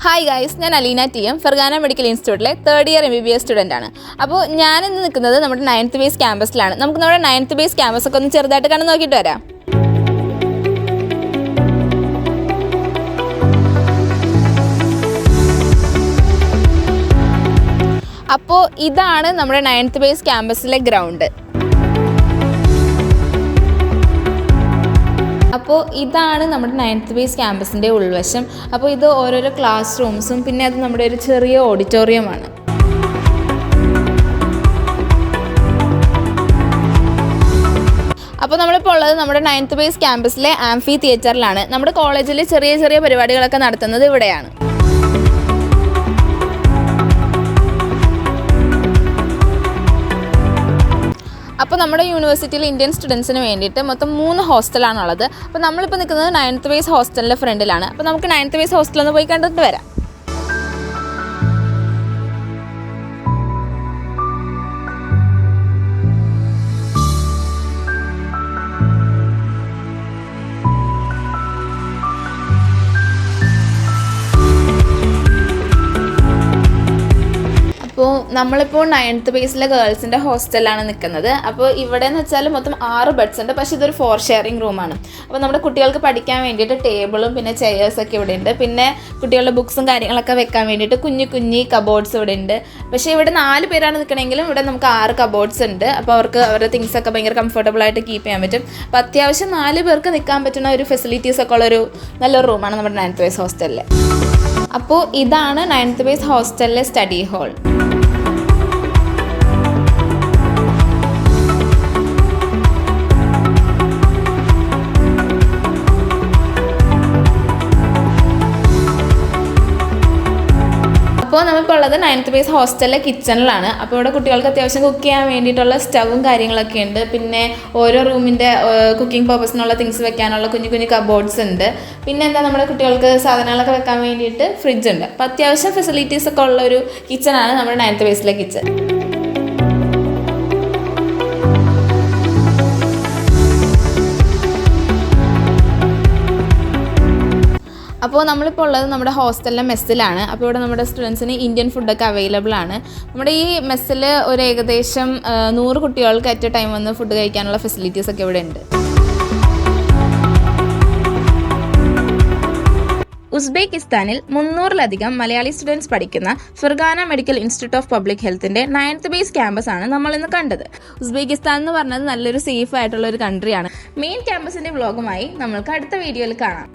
Hi guys, ഞാൻ Aleena T M Pargana medical ഇൻസ്റ്റിറ്റ്യൂട്ടിലെ third year MBBS student ആണ്. അപ്പോൾ ഞാനിന്ന് നിൽക്കുന്നത് നമ്മുടെ 9th ബേസ് ക്യാമ്പസിലാണ്. നമുക്ക് നമ്മുടെ 9th ബേസ് ക്യാമ്പസൊക്കെ ഒന്ന് ചെറുതായിട്ട് കണ്ടു നോക്കിയിട്ട് വരാം. അപ്പോൾ ഇതാണ് നമ്മുടെ 9th ബേസ് ക്യാമ്പസിലെ ഗ്രൗണ്ട്. അപ്പോൾ ഇതാണ് നമ്മുടെ 9th ബേസ് ക്യാമ്പസിൻ്റെ ഉൾവശം. അപ്പോൾ ഇത് ഓരോരോ ക്ലാസ് റൂംസും പിന്നെ അത് നമ്മുടെ ഒരു ചെറിയ ഓഡിറ്റോറിയമാണ്. അപ്പോൾ നമ്മളിപ്പോൾ ഉള്ളത് നമ്മുടെ 9th ബേസ് ക്യാമ്പസിലെ ആംഫി തിയേറ്ററിലാണ്. നമ്മുടെ കോളേജിൽ ചെറിയ ചെറിയ പരിപാടികളൊക്കെ നടത്തുന്നത് ഇവിടെയാണ്. അപ്പോൾ നമ്മുടെ യൂണിവേഴ്സിറ്റിയിൽ ഇന്ത്യൻ സ്റ്റുഡൻസിന് വേണ്ടിയിട്ട് മൊത്തം 3 ഹോസ്റ്റലാണുള്ളത്. അപ്പോൾ നമ്മളിപ്പോൾ നിൽക്കുന്നത് 9th ബേസ് ഹോസ്റ്റലിൻ്റെ ഫ്രണ്ടിലാണ്. അപ്പോൾ നമുക്ക് 9th ബേസ് ഹോസ്റ്റലൊന്ന് പോയി കണ്ടിട്ട് വരാം. അപ്പോൾ നമ്മളിപ്പോൾ 9th ബേസിലെ ഗേൾസിൻ്റെ ഹോസ്റ്റലിലാണ് നിൽക്കുന്നത്. അപ്പോൾ ഇവിടെ എന്ന് വെച്ചാൽ മൊത്തം 6 ബെഡ്സ് ഉണ്ട്. പക്ഷേ ഇതൊരു 4 ഷെയറിംഗ് റൂമാണ്. അപ്പോൾ നമ്മുടെ കുട്ടികൾക്ക് പഠിക്കാൻ വേണ്ടിയിട്ട് ടേബിളും പിന്നെ ചെയേഴ്സൊക്കെ ഇവിടെ ഉണ്ട്. പിന്നെ കുട്ടികളുടെ ബുക്സും കാര്യങ്ങളൊക്കെ വെക്കാൻ വേണ്ടിയിട്ട് കുഞ്ഞു കബോർഡ്സ് ഇവിടെ ഉണ്ട്. പക്ഷേ ഇവിടെ 4 പേരാണ് നിൽക്കണമെങ്കിലും ഇവിടെ നമുക്ക് 6 കബോർഡ്സ് ഉണ്ട്. അപ്പോൾ അവർക്ക് അവരുടെ തിങ്സൊക്കെ ഭയങ്കര കംഫർട്ടബിളായിട്ട് കീപ്പ് ചെയ്യാൻ പറ്റും. അപ്പോൾ അത്യാവശ്യം 4 പേർക്ക് നിൽക്കാൻ പറ്റുന്ന ഒരു ഫെസിലിറ്റീസൊക്കെ ഉള്ളൊരു നല്ലൊരു റൂമാണ് നമ്മുടെ 9th ബേസ് ഹോസ്റ്റലിൽ. അപ്പോൾ ഇതാണ് 9th ബേസ് ഹോസ്റ്റലിലെ സ്റ്റഡി ഹാൾ. അപ്പോൾ നമുക്കുള്ളത് 9th ബേസ് ഹോസ്റ്റലിലെ കിച്ചണിലാണ്. അപ്പോൾ ഇവിടെ കുട്ടികൾക്ക് അത്യാവശ്യം കുക്ക് ചെയ്യാൻ വേണ്ടിയിട്ടുള്ള സ്റ്റവും കാര്യങ്ങളൊക്കെ ഉണ്ട്. പിന്നെ ഓരോ റൂമിൻ്റെ കുക്കിംഗ് പർപ്പസിനുള്ള തിങ്സ് വെക്കാനുള്ള കുഞ്ഞു കബോർഡ്സ് ഉണ്ട്. പിന്നെ എന്താ നമ്മുടെ കുട്ടികൾക്ക് സാധനങ്ങളൊക്കെ വെക്കാൻ വേണ്ടിയിട്ട് ഫ്രിഡ്ജ് ഉണ്ട്. അപ്പോൾ അത്യാവശ്യം ഫെസിലിറ്റീസൊക്കെ ഉള്ളൊരു കിച്ചണാണ് നമ്മുടെ 9th ബേസിലെ കിച്ചൺ. അപ്പോൾ നമ്മളിപ്പോൾ ഉള്ളത് നമ്മുടെ ഹോസ്റ്റലിലെ മെസ്സിലാണ്. അപ്പോൾ ഇവിടെ നമ്മുടെ സ്റ്റുഡൻസിന് ഇന്ത്യൻ ഫുഡൊക്കെ അവൈലബിൾ ആണ്. നമ്മുടെ ഈ മെസ്സിൽ ഒരു ഏകദേശം 100 കുട്ടികൾക്ക് അറ്റ് എ ടൈം വന്ന് ഫുഡ് കഴിക്കാനുള്ള ഫെസിലിറ്റീസൊക്കെ ഇവിടെ ഉണ്ട്. ഉസ്ബെക്കിസ്ഥാനിൽ 300-ലധികം മലയാളി സ്റ്റുഡൻസ് പഠിക്കുന്ന Pargana medical institute of public ഹെൽത്തിൻ്റെ 9th ബേസ് ക്യാമ്പസ് ആണ് നമ്മളിന്ന് കണ്ടത്. ഉസ്ബെക്കിസ്ഥാൻ എന്ന് പറഞ്ഞത് നല്ലൊരു സേഫ് ആയിട്ടുള്ള ഒരു കൺട്രിയാണ്. മെയിൻ ക്യാമ്പസിൻ്റെ വ്ളോഗുമായി നമ്മൾക്ക് അടുത്ത വീഡിയോയിൽ കാണാം.